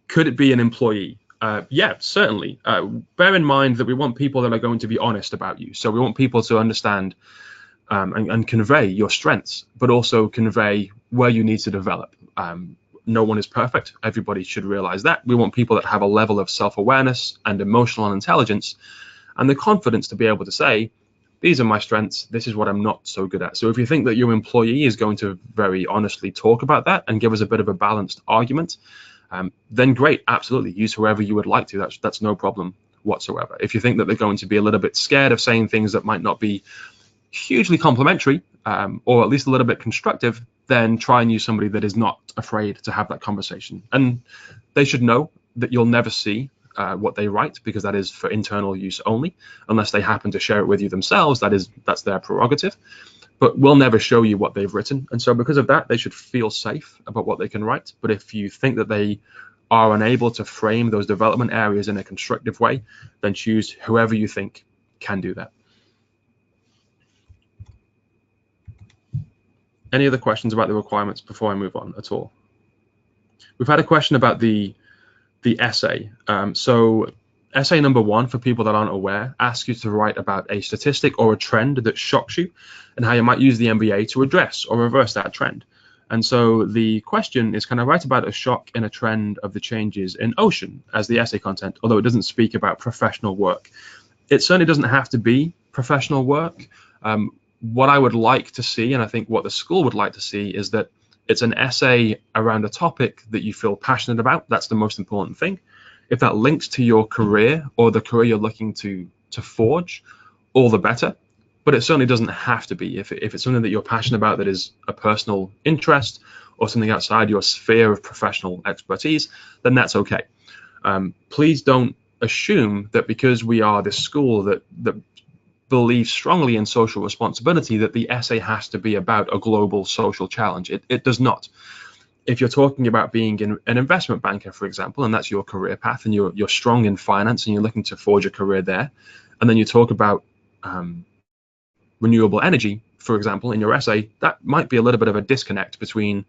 Could it be an employee? Yeah, certainly. Bear in mind that we want people that are going to be honest about you. So we want people to understand and convey your strengths, but also convey where you need to develop. No one is perfect. Everybody should realize that. We want people that have a level of self-awareness and emotional intelligence and the confidence to be able to say, these are my strengths, this is what I'm not so good at. So if you think that your employee is going to very honestly talk about that and give us a bit of a balanced argument, then great, absolutely, use whoever you would like to. That's no problem whatsoever. If you think that they're going to be a little bit scared of saying things that might not be hugely complimentary, or at least a little bit constructive, then try and use somebody that is not afraid to have that conversation. And they should know that you'll never see what they write, because that is for internal use only, unless they happen to share it with you themselves. That's their prerogative. But we'll never show you what they've written. And so because of that, they should feel safe about what they can write. But if you think that they are unable to frame those development areas in a constructive way, then choose whoever you think can do that. Any other questions about the requirements before I move on at all? We've had a question about the essay. So essay number 1, for people that aren't aware, asks you to write about a statistic or a trend that shocks you and how you might use the MBA to address or reverse that trend. And so the question is, can I write about a shock in a trend of the changes in ocean as the essay content, although it doesn't speak about professional work? It certainly doesn't have to be professional work. What I would like to see, and I think what the school would like to see, is that it's an essay around a topic that you feel passionate about. That's the most important thing. If that links to your career or the career you're looking to forge, all the better. But it certainly doesn't have to be. If it's something that you're passionate about that is a personal interest or something outside your sphere of professional expertise, then that's okay. Please don't assume that because we are this school that believes strongly in social responsibility, that the essay has to be about a global social challenge. It does not. If you're talking about being an investment banker, for example, and that's your career path, and you're strong in finance and you're looking to forge a career there, and then you talk about renewable energy, for example, in your essay, that might be a little bit of a disconnect between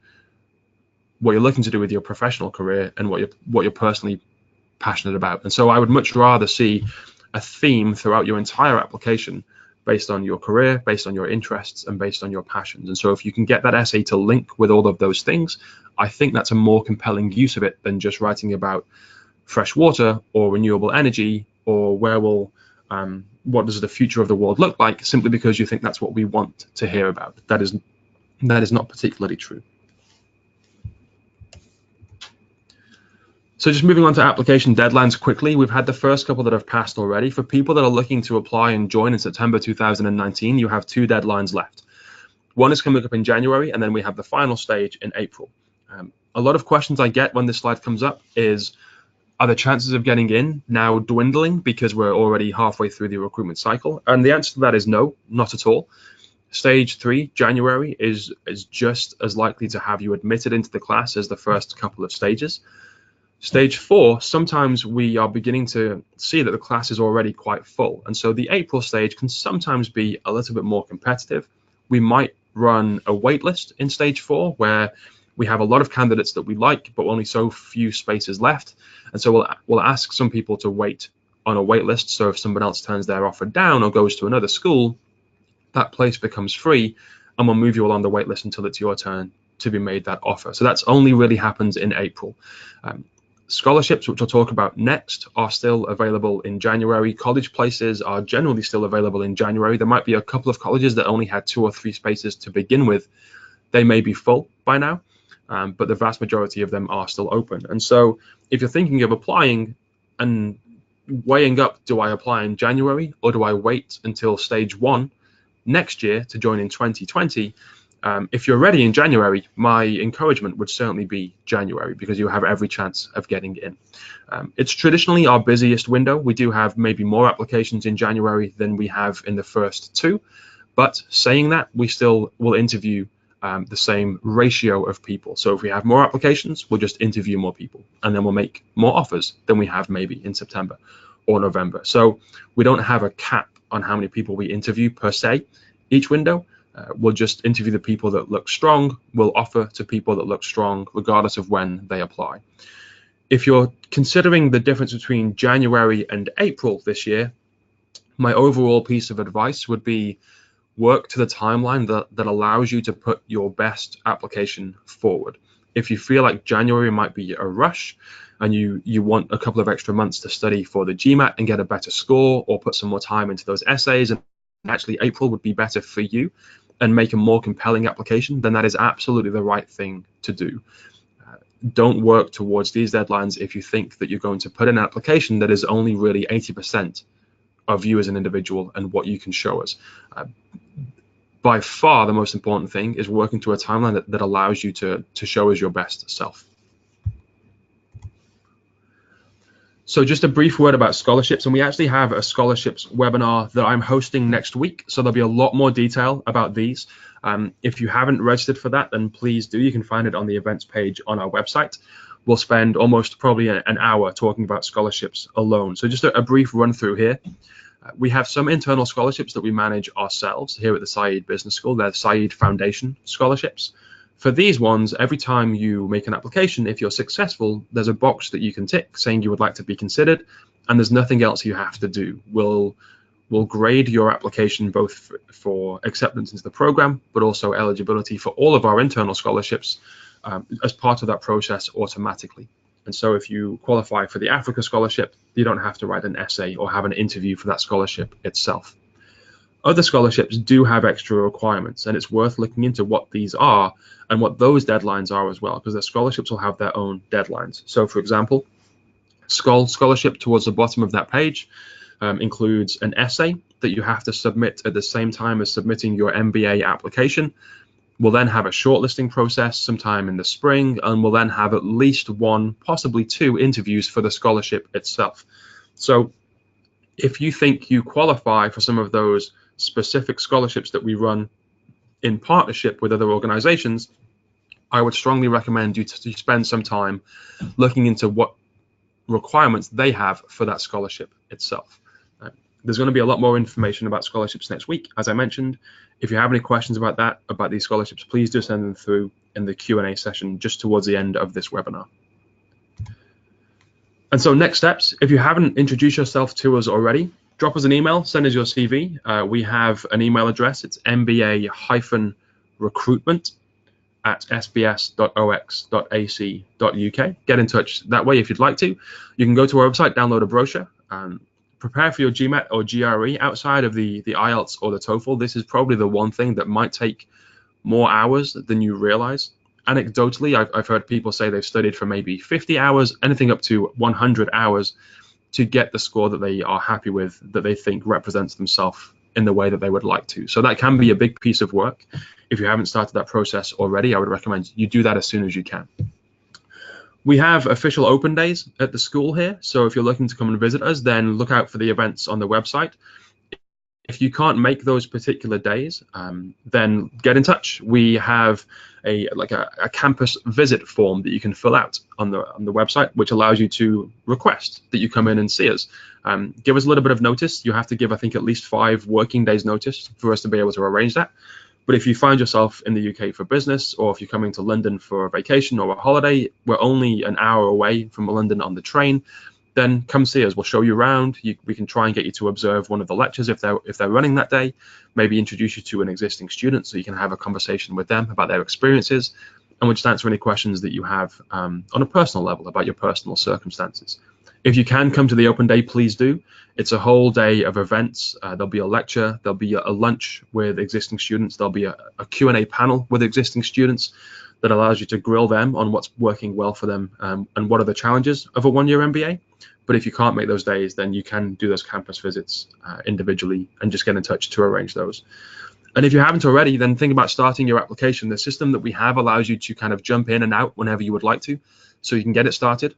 what you're looking to do with your professional career and what you're personally passionate about. And so I would much rather see a theme throughout your entire application based on your career, based on your interests, and based on your passions. And so if you can get that essay to link with all of those things, I think that's a more compelling use of it than just writing about fresh water or renewable energy or what does the future of the world look like, simply because you think that's what we want to hear about. That is not particularly true. So just moving on to application deadlines quickly, we've had the first couple that have passed already. For people that are looking to apply and join in September 2019, you have 2 deadlines left. One is coming up in January, and then we have the final stage in April. A lot of questions I get when this slide comes up is, are the chances of getting in now dwindling because we're already halfway through the recruitment cycle? And the answer to that is no, not at all. Stage 3, January, is just as likely to have you admitted into the class as the first couple of stages. Stage 4, sometimes we are beginning to see that the class is already quite full. And so the April stage can sometimes be a little bit more competitive. We might run a wait list in stage 4 where we have a lot of candidates that we like, but only so few spaces left. And so we'll ask some people to wait on a wait list. So if someone else turns their offer down or goes to another school, that place becomes free, and we'll move you along the wait list until it's your turn to be made that offer. So that's only really happens in April. Scholarships, which I'll talk about next, are still available in January. College places are generally still available in January. There might be a couple of colleges that only had 2 or 3 spaces to begin with. They may be full by now, but the vast majority of them are still open. And so if you're thinking of applying and weighing up, do I apply in January or do I wait until stage 1 next year to join in 2020? If you're ready in January, my encouragement would certainly be January, because you have every chance of getting in. It's traditionally our busiest window. We do have maybe more applications in January than we have in the first 2. But saying that, we still will interview the same ratio of people. So if we have more applications, we'll just interview more people, and then we'll make more offers than we have maybe in September or November. So we don't have a cap on how many people we interview per se each window. We'll just interview the people that look strong. We'll offer to people that look strong, regardless of when they apply. If you're considering the difference between January and April this year, my overall piece of advice would be work to the timeline that allows you to put your best application forward. If you feel like January might be a rush and you want a couple of extra months to study for the GMAT and get a better score, or put some more time into those essays, and actually April would be better for you and make a more compelling application, then that is absolutely the right thing to do. Don't work towards these deadlines if you think that you're going to put in an application that is only really 80% of you as an individual and what you can show us. By far, the most important thing is working to a timeline that allows you to show us your best self. So just a brief word about scholarships, and we actually have a scholarships webinar that I'm hosting next week, so there'll be a lot more detail about these. If you haven't registered for that, then please do. You can find it on the events page on our website. We'll spend almost probably an hour talking about scholarships alone. So just a brief run through here. We have some internal scholarships that we manage ourselves here at the Said Business School. They're Said Foundation scholarships. For these ones, every time you make an application, if you're successful, there's a box that you can tick saying you would like to be considered, and there's nothing else you have to do. We'll grade your application both for acceptance into the program, but also eligibility for all of our internal scholarships as part of that process automatically. And so if you qualify for the Africa scholarship, you don't have to write an essay or have an interview for that scholarship itself. Other scholarships do have extra requirements, and it's worth looking into what these are and what those deadlines are as well, because the scholarships will have their own deadlines. So for example, scholarship towards the bottom of that page includes an essay that you have to submit at the same time as submitting your MBA application. We'll then have a shortlisting process sometime in the spring, and we'll then have at least one, possibly two interviews for the scholarship itself. So if you think you qualify for some of those specific scholarships that we run in partnership with other organizations, I would strongly recommend you to spend some time looking into what requirements they have for that scholarship itself. There's going to be a lot more information about scholarships next week, as I mentioned. If you have any questions about these scholarships, please do send them through in the Q&A session just towards the end of this webinar. And so next steps, if you haven't introduced yourself to us already, drop us an email, send us your CV. We have an email address. It's mba-recruitment@sbs.ox.ac.uk. Get in touch that way if you'd like to. You can go to our website, download a brochure, prepare for your GMAT or GRE. Outside of the IELTS or the TOEFL, this is probably the one thing that might take more hours than you realize. Anecdotally, I've heard people say they've studied for maybe 50 hours, anything up to 100 hours to get the score that they are happy with, that they think represents themselves in the way that they would like to. So that can be a big piece of work. If you haven't started that process already, I would recommend you do that as soon as you can. We have official open days at the school here, so if you're looking to come and visit us, then look out for the events on the website. If you can't make those particular days, then get in touch. We have a campus visit form that you can fill out on the website, which allows you to request that you come in and see us. Give us a little bit of notice. You have to give, I think, at least 5 working days notice for us to be able to arrange that. But if you find yourself in the UK for business, or if you're coming to London for a vacation or a holiday, we're only an hour away from London on the train, then come see us. We'll show you around. We can try and get you to observe one of the lectures if they're running that day, maybe introduce you to an existing student so you can have a conversation with them about their experiences, and we'll just answer any questions that you have on a personal level about your personal circumstances. If you can come to the open day, please do. It's a whole day of events. There'll be a lecture, there'll be a lunch with existing students, there'll be a Q&A panel with existing students that allows you to grill them on what's working well for them and what are the challenges of a one-year MBA. But if you can't make those days, then you can do those campus visits individually and just get in touch to arrange those. And if you haven't already, then think about starting your application. The system that we have allows you to kind of jump in and out whenever you would like to, so you can get it started.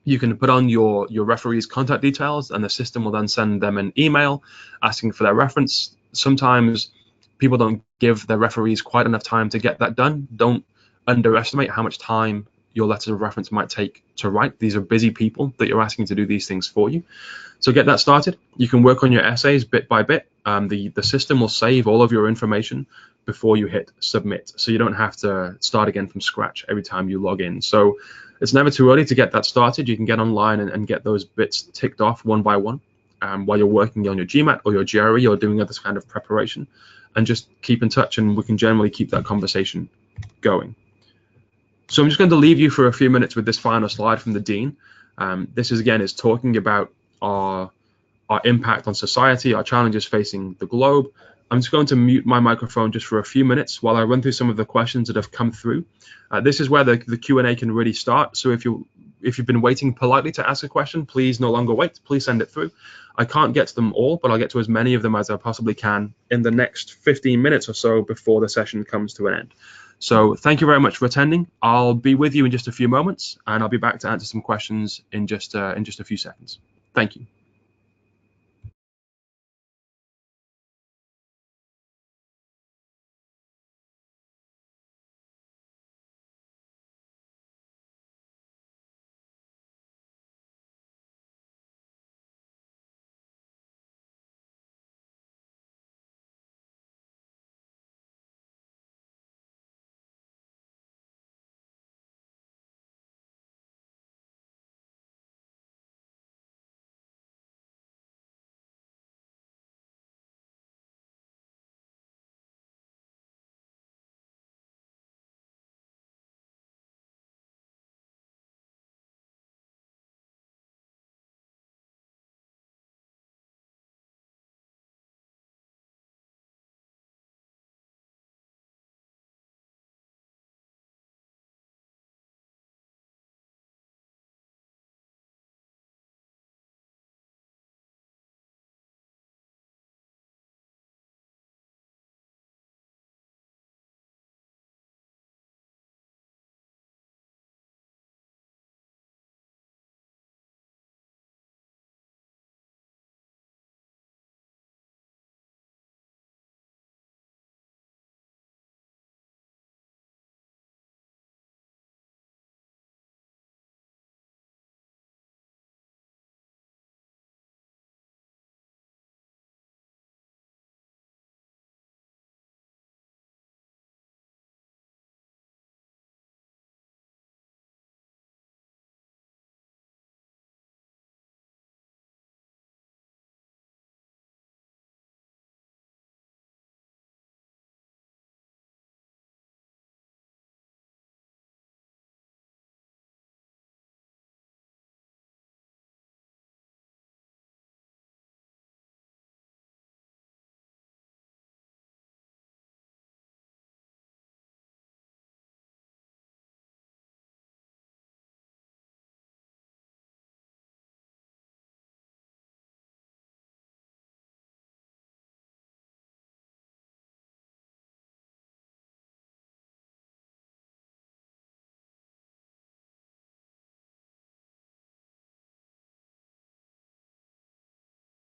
You can put on your referee's contact details, and the system will then send them an email asking for their reference. Sometimes people don't give their referees quite enough time to get that done. Don't underestimate how much time your letters of reference might take to write. These are busy people that you're asking to do these things for you. So get that started. You can work on your essays bit by bit. The system will save all of your information before you hit submit, so you don't have to start again from scratch every time you log in. So It's never too early to get that started. You can get online and get those bits ticked off one by one while you're working on your GMAT or your GRE or doing other kind of preparation, and just keep in touch, and we can generally keep that conversation going. So I'm just going to leave you for a few minutes with this final slide from the Dean. This is, again, is talking about our impact on society, our challenges facing the globe. I'm just going to mute my microphone just for a few minutes while I run through some of the questions that have come through. This is where the Q&A can really start. So if you've been waiting politely to ask a question, please no longer wait. Please send it through. I can't get to them all, but I'll get to as many of them as I possibly can in the next 15 minutes or so before the session comes to an end. So thank you very much for attending. I'll be with you in just a few moments, and I'll be back to answer some questions in just a few seconds. Thank you.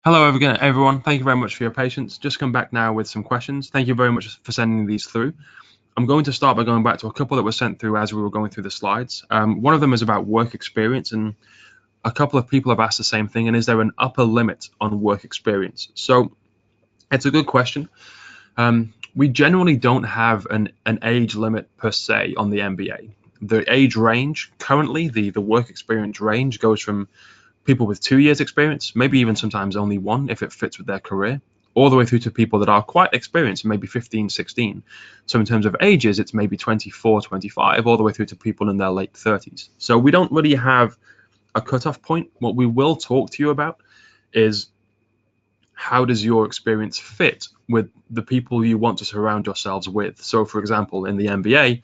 Hello again, everyone. Thank you very much for your patience. Just come back now with some questions. Thank you very much for sending these through. I'm going to start by going back to a couple that were sent through as we were going through the slides. One of them is about work experience, and a couple of people have asked the same thing, and is there an upper limit on work experience? So it's a good question. We generally don't have an age limit per se on the MBA. The age range currently, the work experience range goes from people with 2 years experience, maybe even sometimes only one if it fits with their career, all the way through to people that are quite experienced, maybe 15, 16. So in terms of ages, it's maybe 24, 25, all the way through to people in their late 30s. So we don't really have a cutoff point. What we will talk to you about is how does your experience fit with the people you want to surround yourselves with. So for example, in the MBA,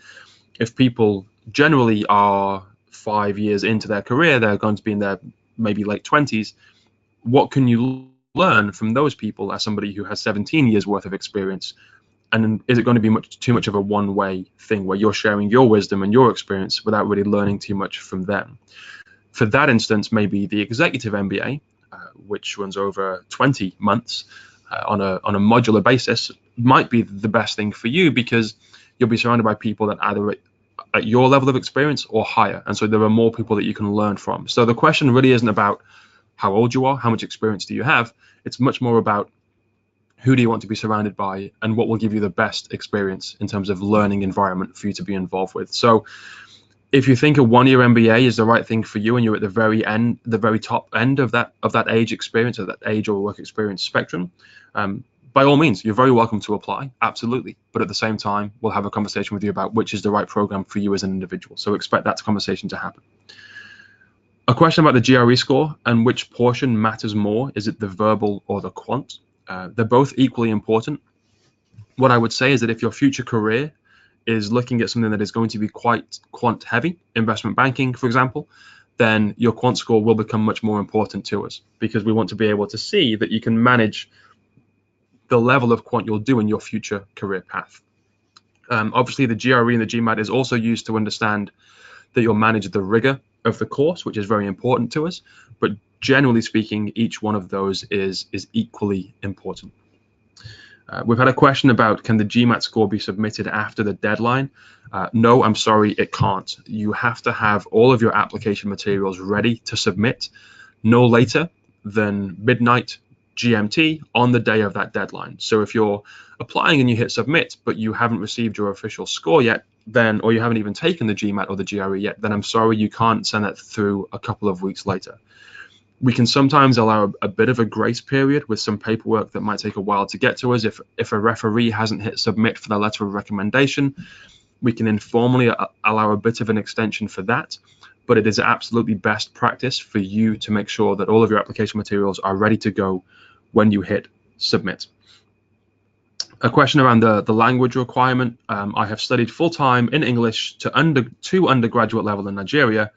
if people generally are 5 years into their career, they're going to be in their maybe late 20s, what can you learn from those people as somebody who has 17 years worth of experience? And is it going to be too much of a one-way thing where you're sharing your wisdom and your experience without really learning too much from them? For that instance, maybe the executive MBA, which runs over 20 months on a modular basis, might be the best thing for you, because you'll be surrounded by people that either at your level of experience or higher, and so there are more people that you can learn from. So the question really isn't about how old you are, how much experience do you have. It's much more about who do you want to be surrounded by and what will give you the best experience in terms of learning environment for you to be involved with. So If you think a one-year MBA is the right thing for you and you're at the very end, the very top end of that age experience, or that age or work experience spectrum, by all means, you're very welcome to apply, absolutely. But at the same time, we'll have a conversation with you about which is the right program for you as an individual. So expect that conversation to happen. A question about the GRE score and which portion matters more. Is it the verbal or the quant? They're both equally important. What I would say is that if your future career is looking at something that is going to be quite quant heavy, investment banking, for example, then your quant score will become much more important to us, because we want to be able to see that you can manage the level of quant you'll do in your future career path. Obviously, the GRE and the GMAT is also used to understand that you'll manage the rigor of the course, which is very important to us. But generally speaking, each one of those is equally important. We've had a question about, can the GMAT score be submitted after the deadline? No, I'm sorry, it can't. You have to have all of your application materials ready to submit no later than midnight GMT on the day of that deadline. So if you're applying and you hit submit, but you haven't received your official score yet, then, or you haven't even taken the GMAT or the GRE yet, then I'm sorry, you can't send that through a couple of weeks later. We can sometimes allow a bit of a grace period with some paperwork that might take a while to get to us. If a referee hasn't hit submit for the letter of recommendation, we can informally allow a bit of an extension for that. But it is absolutely best practice for you to make sure that all of your application materials are ready to go when you hit submit. A question around the language requirement. I have studied full-time in English to undergraduate level in Nigeria,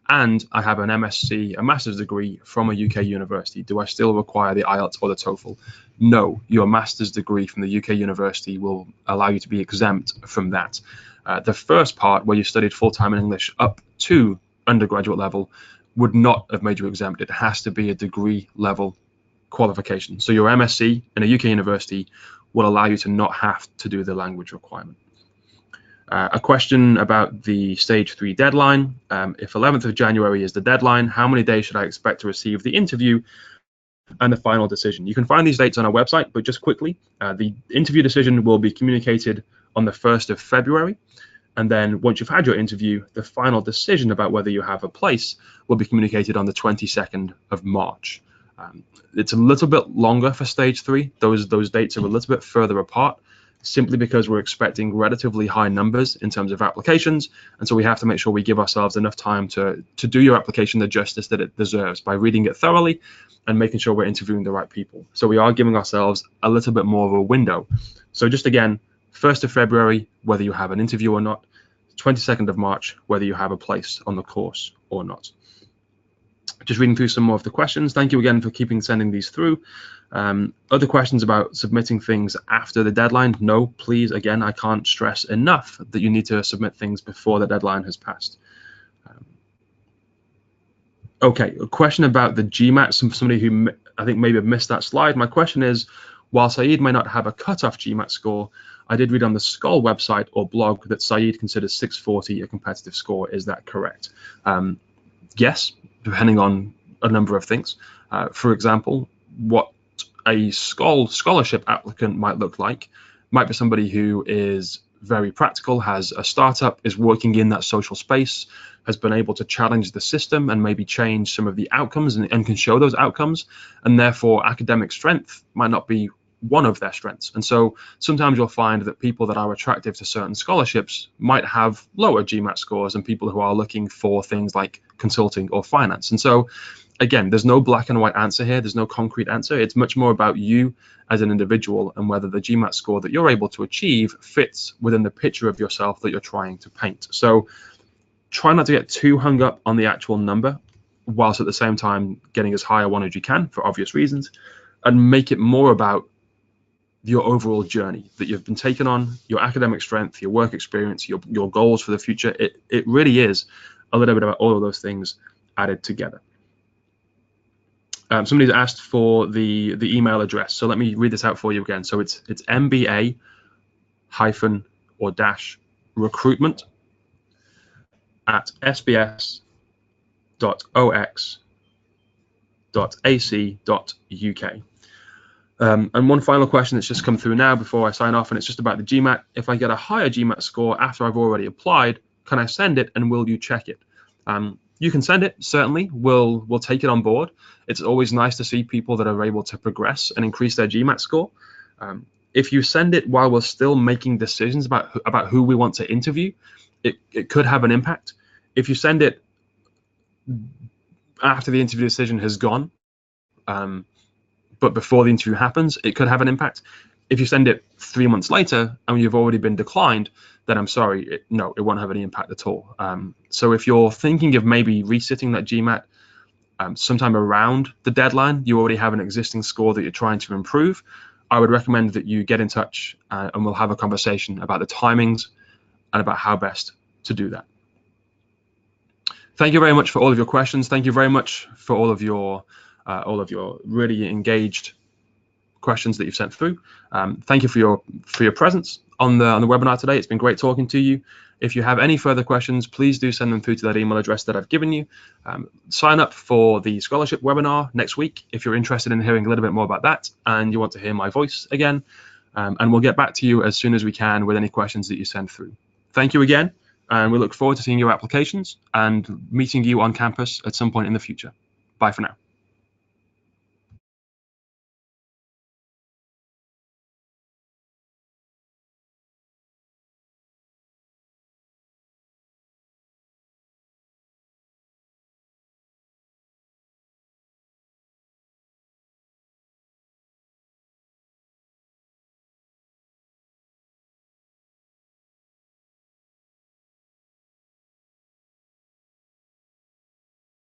and I have an MSc, a master's degree from a UK university. Do I still require the IELTS or the TOEFL? No, your master's degree from the UK university will allow you to be exempt from that. The first part, where you studied full-time in English up to undergraduate level, would not have made you exempt. It has to be a degree level qualification. So your MSc in a UK university will allow you to not have to do the language requirement. A question about the stage 3 deadline. If 11th of January is the deadline, how many days should I expect to receive the interview and the final decision? You can find these dates on our website, but just quickly, the interview decision will be communicated on the 1st of February. And then once you've had your interview, the final decision about whether you have a place will be communicated on the 22nd of March. It's a little bit longer for stage 3. Those dates are a little bit further apart, simply because we're expecting relatively high numbers in terms of applications. And so we have to make sure we give ourselves enough time to do your application the justice that it deserves by reading it thoroughly and making sure we're interviewing the right people. So we are giving ourselves a little bit more of a window. So just again, 1st of February, whether you have an interview or not, 22nd of March, whether you have a place on the course or not. Just reading through some more of the questions. Thank you again for sending these through. Other questions about submitting things after the deadline? No, please, again, I can't stress enough that you need to submit things before the deadline has passed. Okay, a question about the GMAT. Somebody who I think maybe missed that slide. My question is, while Saeed may not have a cutoff GMAT score, I did read on the Skoll website or blog that Saeed considers 640 a competitive score. Is that correct? Yes, depending on a number of things. For example, what a scholarship applicant might look like might be somebody who is very practical, has a startup, is working in that social space, has been able to challenge the system and maybe change some of the outcomes and can show those outcomes, and therefore academic strength might not be one of their strengths. And so sometimes you'll find that people that are attractive to certain scholarships might have lower GMAT scores than people who are looking for things like consulting or finance. And so again, there's no black and white answer here. There's no concrete answer. It's much more about you as an individual and whether the GMAT score that you're able to achieve fits within the picture of yourself that you're trying to paint. So try not to get too hung up on the actual number, whilst at the same time getting as high a one as you can for obvious reasons, and make it more about your overall journey that you've been taken on, your academic strength, your work experience, your goals for the future. It really is a little bit about all of those things added together. Somebody's asked for the email address, so let me read this out for you again. So it's MBA hyphen or dash recruitment at sbs.ox.ac.uk. And one final question that's just come through now before I sign off, and it's just about the GMAT. If I get a higher GMAT score after I've already applied, Can I send it, and will you check it? You can send it, certainly. We'll take it on board. It's always nice to see people that are able to progress and increase their GMAT score. If you send it while we're still making decisions about who we want to interview, it could have an impact. If you send it after the interview decision has gone, but before the interview happens, it could have an impact. If you send it 3 months later and you've already been declined, then I'm sorry, no, it won't have any impact at all. So if you're thinking of maybe resitting that GMAT sometime around the deadline, you already have an existing score that you're trying to improve, I would recommend that you get in touch and we'll have a conversation about the timings and about how best to do that. Thank you very much for all of your questions. Thank you very much for all of your really engaged questions that you've sent through. Thank you for your presence on the webinar today. It's been great talking to you. If you have any further questions, please do send them through to that email address that I've given you. Sign up for the scholarship webinar next week if you're interested in hearing a little bit more about that and you want to hear my voice again. And we'll get back to you as soon as we can with any questions that you send through. Thank you again, and we look forward to seeing your applications and meeting you on campus at some point in the future. Bye for now.